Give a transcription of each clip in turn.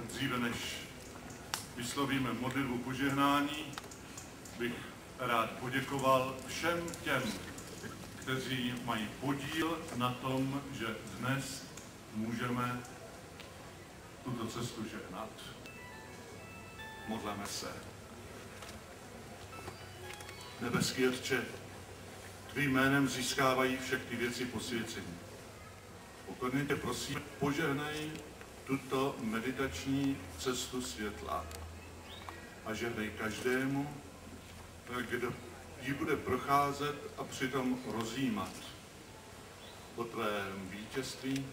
Dříve než vyslovíme modlitbu požehnání, bych rád poděkoval všem těm, kteří mají podíl na tom, že dnes můžeme tuto cestu žehnat. Modleme se. Nebeský Otče, tvým jménem získávají všechny věci posvěcení. Pokorně tě prosím, požehnej tuto meditační cestu světla a žehnej každému, kdo ji bude procházet a přitom rozjímat o tvém vítězství,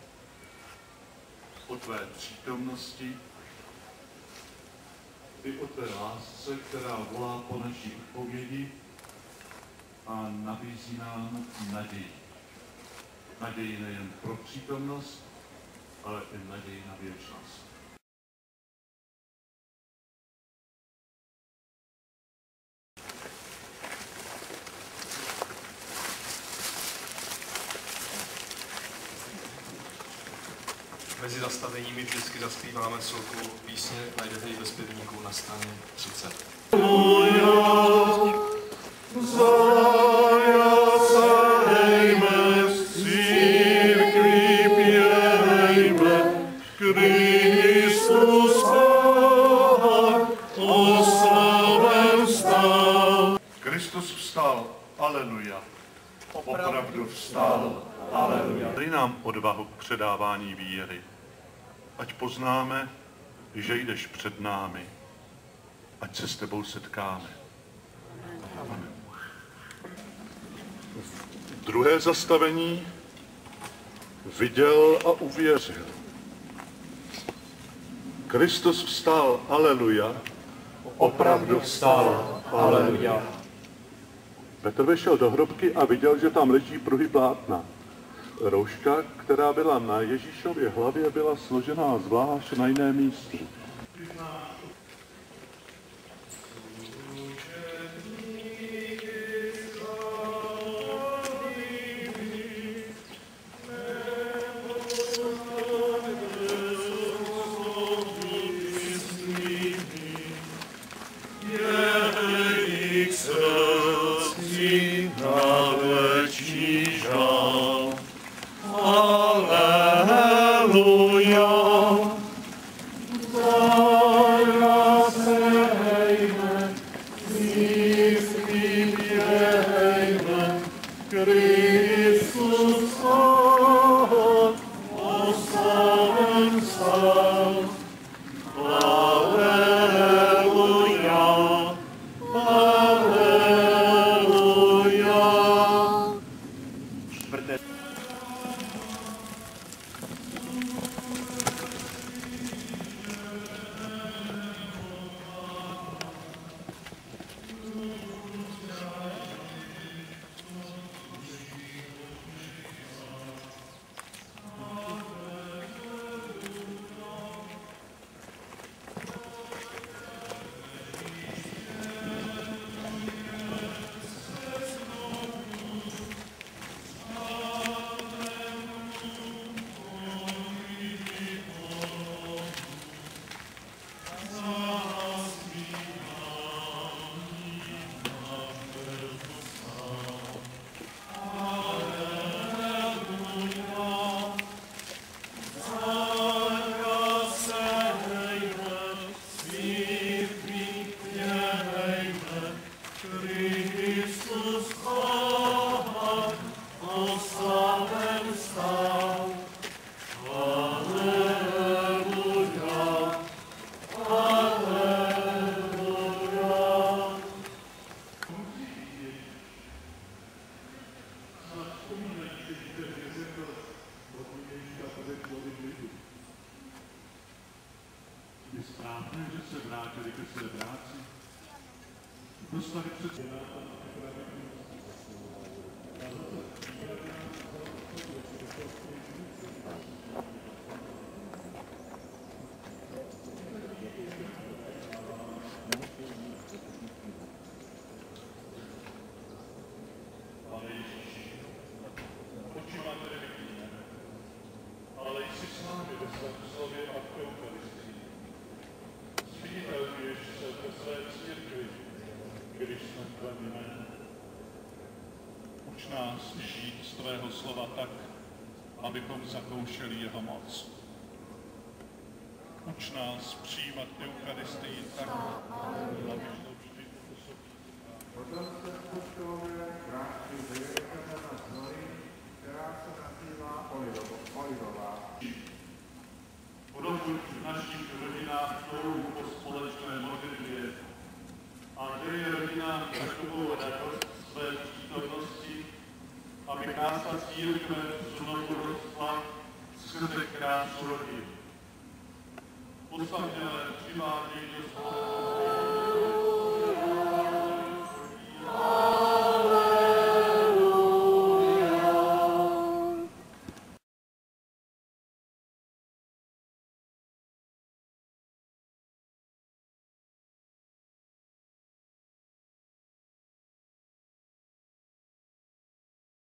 o tvé přítomnosti i o té lásce, která volá po naší odpovědi a nabízí nám naději. Naději nejen pro přítomnost, ale i naději na věčnost. Mezi zastaveními vždycky zaspíváme celkovou písně, najdete ji ve zpěvníku na straně 30. Kristus vstal, aleluja. Opravdu vstal, aleluja. Dej nám odvahu k předávání víry, ať poznáme, že jdeš před námi, ať se s tebou setkáme. Amen. Druhé zastavení viděl a uvěřil. Kristus vstal, aleluja. Opravdu vstal, aleluja. Petr vešel do hrobky a viděl, že tam leží pruhy plátna. Rouška, která byla na Ježíšově hlavě, byla složená zvlášť na jiném místě. Aleluja. vrátili ke své práci. Postavit před ale jsi s námi ve svém slově a v Eucharistii. Zviditelňuješ se ve své církvi, když jsme tvém jménem. Uč nás žít z tvého slova tak, abychom zakoušeli jeho moc. Uč nás přijímat Eucharistii tak, abychom vždy Potom se spušťuje krásný vyvěřené na znoji, která se nazývá olivová. Podobně v našich rodinách touhu po společné modlitbě. A dej rodinám takovou radost své přítomnosti, aby krása církve znovu rostla skrze krásu rodin. Osamělé přivádějí do společnosti